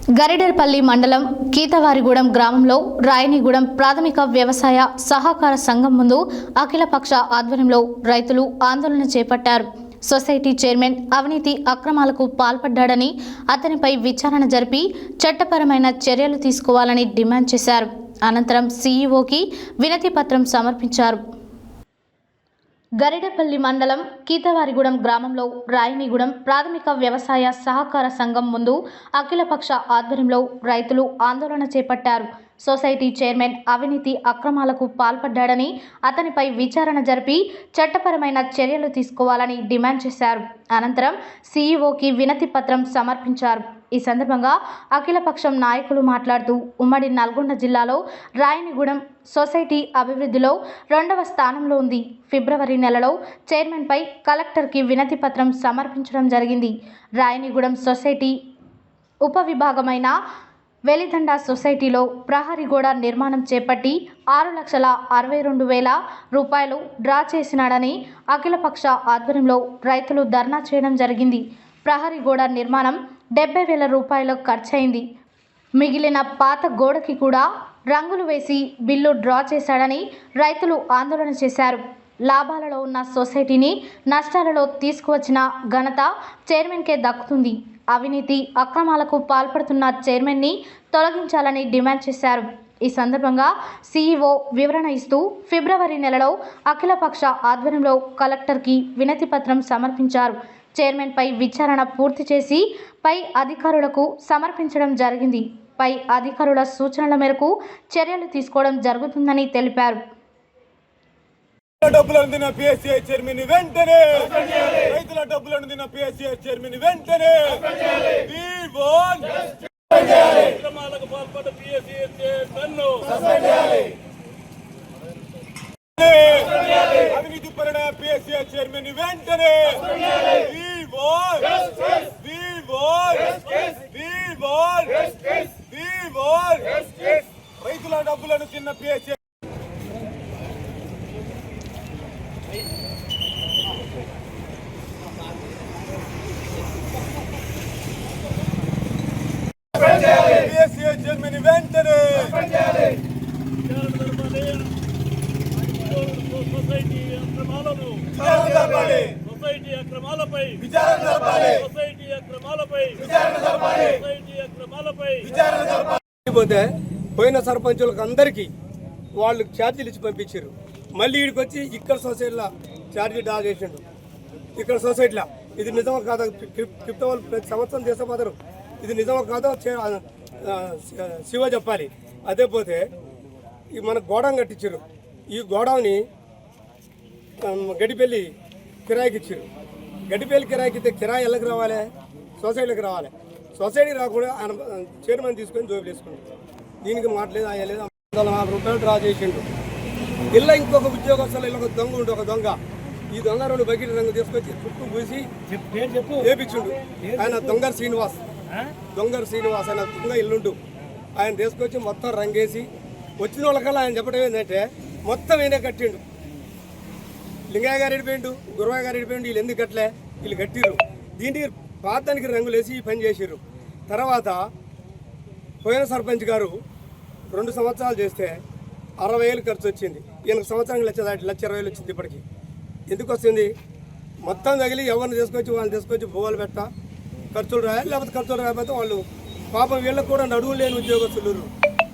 గరిడేపల్లి మండలం కీతవారిగూడెం గ్రామంలో రాయనిగూడెం ప్రాథమిక వ్యవసాయ సహకార సంఘం ముందు అఖిలపక్ష ఆధ్వర్యంలో రైతులు ఆందోళన చేపట్టారు. సొసైటీ చైర్మన్ అవినీతి అక్రమాలకు పాల్పడ్డాడని అతనిపై విచారణ జరిపి చట్టపరమైన చర్యలు తీసుకోవాలని డిమాండ్ చేశారు. అనంతరం సీఈఓకి వినతి పత్రం సమర్పించారు. గరిడేపల్లి మండలం కీతవారిగూడెం గ్రామంలో రాయనిగూడెం ప్రాథమిక వ్యవసాయ సహకార సంఘం ముందు అఖిలపక్ష ఆధ్వర్యంలో రైతులు ఆందోళన చేపట్టారు. సొసైటీ చైర్మన్ అవినీతి అక్రమాలకు పాల్పడ్డాడని అతనిపై విచారణ జరిపి చట్టపరమైన చర్యలు తీసుకోవాలని డిమాండ్ చేశారు. అనంతరం సీఈఓకి వినతి పత్రం సమర్పించారు. ఈ సందర్భంగా అఖిలపక్షం నాయకులు మాట్లాడుతూ ఉమ్మడి నల్గొండ జిల్లాలో రాయనిగూడెం సొసైటీ అభివృద్ధిలో 2వ స్థానంలో ఉంది. ఫిబ్రవరి నెలలో చైర్మన్పై కలెక్టర్కి వినతి పత్రం సమర్పించడం జరిగింది. రాయనిగూడెం సొసైటీ ఉపవిభాగమైన వెలిదండ సొసైటీలో ప్రహరీ గోడ నిర్మాణం చేపట్టి 6,62,000 రూపాయలు డ్రా చేసినాడని అఖిలపక్ష ఆధ్వర్యంలో రైతులు ధర్నా చేయడం జరిగింది. ప్రహరీ గోడ నిర్మాణం 70,000 రూపాయలు ఖర్చయింది. మిగిలిన పాత గోడకి కూడా రంగులు వేసి బిల్లు డ్రా చేశాడని రైతులు ఆందోళన చేశారు. లాభాలలో ఉన్న సొసైటీని నష్టాలలో తీసుకువచ్చిన ఘనత చైర్మన్కే దక్కుతుంది. అవినీతి అక్రమాలకు పాల్పడుతున్న చైర్మన్ని తొలగించాలని డిమాండ్ చేశారు. ఈ సందర్భంగా సీఈఓ వివరణ ఇస్తూ ఫిబ్రవరి నెలలో అఖిలపక్ష ఆధ్వర్యంలో కలెక్టర్కి వినతి పత్రం సమర్పించారు. చైర్మన్పై విచారణ పూర్తి చేసి పై అధికారులకు సమర్పించడం జరిగింది. పై అధికారుల సూచనల మేరకు చర్యలు తీసుకోవడం జరుగుతుందని తెలిపారు. డబ్బులు అందిన పిఎస్సిఐ చైర్మన్ వెంటనే రైతుల డబ్బులు అందిన పిఎస్సిఐ చైర్మన్ వెంటనే అక్రమాలకు పాల్పడ్డ పిఎస్సిఐ చైర్మన్ను అవినీతి పరుడ పిఎస్సిఐ చైర్మన్ వెంటనే రైతుల డబ్బులను తిన్న పిఎస్సిఐ చైర్మన్ వెంటనే సొసైటీ అక్రమాలపై పోతే పోయిన సర్పంచులకు అందరికీ వాళ్ళు ఛార్జీలు ఇచ్చి పంపించారు. మళ్ళీ వీడికి వచ్చి ఇక్కడ సొసైటీలో ఛార్జీ డ్రా చేసిండు. ఇక్కడ సొసైటీలో ఇది నిజమా కాదా క్రిప్టో వాళ్ళు ప్రతి సంవత్సరం చేసేపోతారు. ఇది నిజమా కాదో శివ చెప్పాలి. అదే పోతే మన గోడౌన్ కట్టించారు. ఈ గోడౌన్ని గడిపెల్లి కిరాయికి ఇచ్చారు. గడిపెల్లి కిరాయికి ఇస్తే కిరాయి ఎళ్ళకి రావాలి, సొసైటీకి రావాలి. సొసైటీ రాకుండా ఆయన చైర్మన్ తీసుకొని జోబులు వేసుకున్నాడు. దీనికి మాట్లేదు ఆయన లేదు. 140 రూపాయలు డ్రా చేసిండు. ఇలా ఇంకొక ఉద్యోగస్తులు ఇలా ఒక దొంగ ఉండి ఒక దొంగ ఈ దొంగ 2 బకెట్ రంగు తీసుకొచ్చి చుట్టూ పూసి వేపించుండు. ఆయన దొంగర్ శ్రీనివాస్ ఆయన దొంగ ఇల్లుండు. ఆయన తీసుకొచ్చి మొత్తం రంగేసి వచ్చిన వాళ్ళకల్లా ఆయన చెప్పడం ఏంటంటే మొత్తం ఈయనే కట్టిండు. లింగయ్య గారు ఎడిపోయిండు, గురవయ్య గారు ఎడిపోయిండు. వీళ్ళు ఎందుకు కట్టలే? వీళ్ళు కట్టిర్రు. దీనికి పాతానికి రంగులు వేసి ఈ పని చేసిర్రు. తర్వాత పోయిన సర్పంచ్ గారు 2 సంవత్సరాలు చేస్తే 60,000 ఖర్చు వచ్చింది. ఈయనకు సంవత్సరానికి 1,20,000 వచ్చింది. ఇప్పటికి ఎందుకు వస్తుంది? మొత్తం తగిలి ఎవరిని తీసుకొచ్చి వాళ్ళని తీసుకొచ్చి భూవాలు పెట్ట ఖర్చులు రాయాలి. లేకపోతే ఖర్చులు రాకపోతే వాళ్ళు పాపం వీళ్ళకి కూడా నడువు లేని ఉద్యోగస్తులు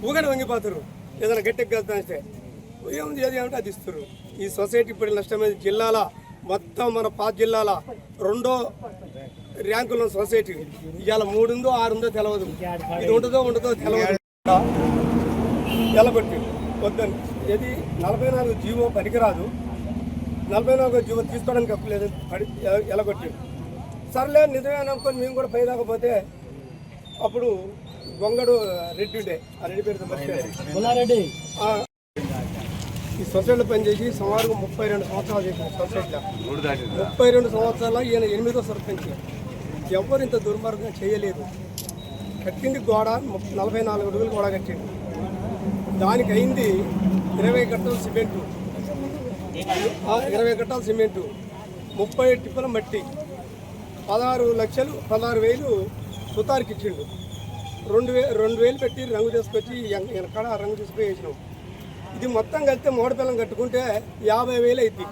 ఊగని వంగిపోతారు. ఏదైనా గట్టికి వెళ్తానిస్తే ఏముంది ఏది ఏమంటే అది ఇస్తారు. ఈ సొసైటీ ఇప్పుడు నష్టమైన జిల్లాల మొత్తం మన 5 జిల్లాల 2వ ర్యాంకులో సొసైటీ ఇవాళ 3 ఉందో 6 ఉందో తెలియదు. ఇది ఉండదో తెలియదు. ఎలబట్టి వద్దని ఇది 44 జీవో పనికిరాదు. 44 జీవో తీసుకోవడానికి హక్కు లేదు. ఎలగొట్టి సర్లే నిజమే అనుకొని మేము కూడా పై రాకపోతే అప్పుడు గొంగడు రెడ్డి ఉండే. ఆ రెడ్డి పేరు ఈ సొసైటీలో పనిచేసి సుమారుగా 32 సంవత్సరాలు చేసిన సొసైటీలో 32 సంవత్సరాల్లో ఈయన 8వ సర్పంచ్. ఎవరు ఇంత దుర్మార్గంగా చేయలేదు. కట్టింది గోడ 44 అడుగులు గోడ కట్టింది. దానికి అయింది 20 కట్టలు సిమెంటు, 20 కట్టాల సిమెంటు, 30 టిప్పుల మట్టి, 16,00,000 16,000 సుతారికి ఇచ్చిండు. 2,000 పెట్టి రంగు తీసుకొచ్చి వెనకాల రంగు తీసుకుని వేసినాం. ఇది మొత్తం కలిస్తే మూడపిల్లం కట్టుకుంటే 50,000 అయింది.